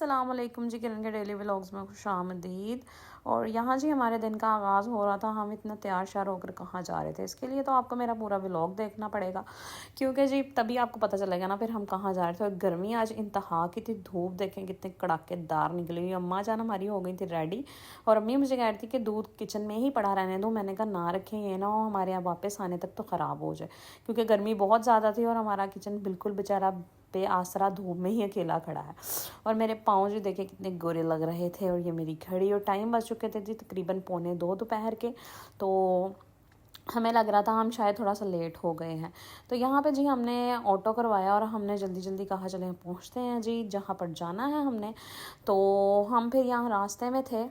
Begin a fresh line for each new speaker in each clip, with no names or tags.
अस्सलाम वालेकुम जी, किरण के डेली व्लॉग्स में खुशामदीद। और यहाँ जी हमारे दिन का आगाज़ हो रहा था। हम इतना तैयार श्यार होकर कहाँ जा रहे थे, इसके लिए तो आपको मेरा पूरा व्लॉग देखना पड़ेगा, क्योंकि जी तभी आपको पता चलेगा ना फिर हम कहाँ जा रहे थे। और गर्मी आज इंतहा की थी, धूप देखें कितनी कड़ाकेदार निकली हुई। अम्मा जान हमारी हो गई थी रेडी, और अम्मी मुझे कह रही थी कि दूध किचन में ही पड़ा रहने दूँ। मैंने कहा ना रखें, ये ना हो हमारे यहाँ वापस आने तक तो ख़राब हो जाए, क्योंकि गर्मी बहुत ज़्यादा थी और हमारा किचन बिल्कुल बेचारा बेआसरा धूप में ही अकेला खड़ा है। और मेरे पाँव जो देखे कितने गोरे लग रहे थे। और ये मेरी घड़ी, और टाइम बज चुके थे जी तकरीबन 1:45 दोपहर के। तो हमें लग रहा था हम शायद थोड़ा सा लेट हो गए हैं। तो यहाँ पे जी हमने ऑटो करवाया और हमने जल्दी जल्दी कहा चले पहुँचते हैं जी जहाँ पर जाना है हमने। तो हम फिर यहाँ रास्ते में थे,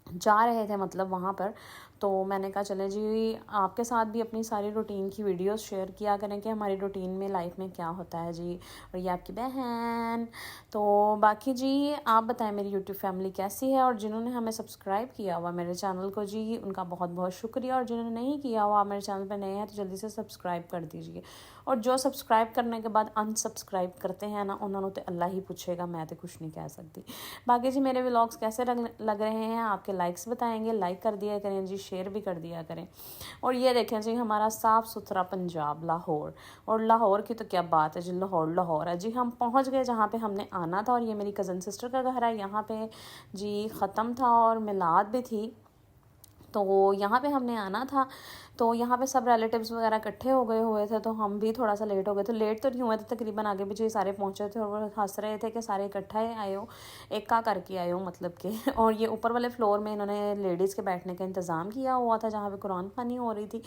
जा रहे थे मतलब वहाँ पर। तो मैंने कहा चले जी आपके साथ भी अपनी सारी रूटीन की वीडियोस शेयर किया करें कि हमारी रूटीन में लाइफ में क्या होता है जी। और ये आपकी बहन। तो बाकी जी आप बताएं मेरी यूट्यूब फैमिली कैसी है, और जिन्होंने हमें सब्सक्राइब किया हुआ मेरे चैनल को जी उनका बहुत बहुत शुक्रिया, और जिन्होंने नहीं किया हुआ मेरे चैनल पर नए हैं तो जल्दी से सब्सक्राइब कर दीजिए। और जो सब्सक्राइब करने के बाद अनसब्सक्राइब करते हैं ना, उन्होंने तो अल्लाह ही पूछेगा, मैं तो कुछ नहीं कह सकती। बाकी जी मेरे व्लॉग्स कैसे लग रहे हैं, आपके लाइक्स बताएंगे, लाइक कर दिया करें जी, शेयर भी कर दिया करें। और ये देखें जी हमारा साफ़ सुथरा पंजाब लाहौर। और लाहौर की तो क्या बात है जी, लाहौर लाहौर है जी। हम पहुंच गए जहाँ पे हमने आना था, और ये मेरी कज़न सिस्टर का घर है। यहाँ पे जी ख़त्म था और मिलाद भी थी, तो यहाँ पे हमने आना था। तो यहाँ पे सब रिलेटिव्स वगैरह इकट्ठे हो गए हुए थे, तो हम भी थोड़ा सा लेट हो गए थे। लेट तो नहीं हुए थे, तकरीबन आगे पीछे सारे पहुँचे थे, और वो हंस रहे थे कि सारे इकट्ठा ही आए हो, एक का करके आए हो मतलब के। और ये ऊपर वाले फ्लोर में इन्होंने लेडीज़ के बैठने का इंतज़ाम किया हुआ था, जहाँ पे कुरान ख़वानी हो रही थी,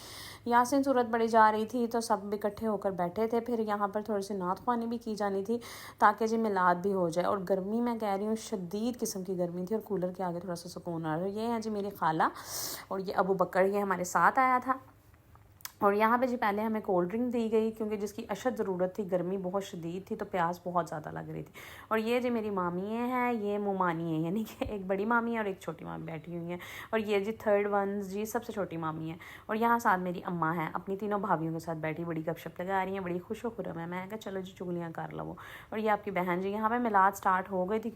यासीन सूरत पढ़ी जा रही थी, तो सब इकट्ठे होकर बैठे थे। फिर यहाँ पर थोड़ी सी नात ख़वानी भी की जानी थी, ताकि जी मिलाद भी हो जाए। और गर्मी मैं कह रही हूँ शदीद किस्म की गर्मी थी, और कूलर के आगे थोड़ा सा सुकून आ रहा है। ये है जी मेरी खाला, और ये अबू बकर, ये हमारे साथ आया था। और यहाँ पे जी पहले हमें कोल्ड ड्रिंक दी गई, क्योंकि जिसकी अशद ज़रूरत थी, गर्मी बहुत शदीद थी तो प्यास बहुत ज़्यादा लग रही थी। और ये जी मेरी मामी हैं, ये मुमानी है, यानी कि एक बड़ी मामी है और एक छोटी मामी बैठी हुई हैं। और ये जी थर्ड वन जी सबसे छोटी मामी है। और यहाँ साथ मेरी अम्मा है, अपनी तीनों भाभियों के साथ बैठी बड़ी गपशप लगा रही हैं, बड़ी खुश खुरम है। मैं कहा चलो जी चुगलियाँ कर लो। और ये आपकी बहन जी, यहाँ पर मिलाद स्टार्ट हो गई थी।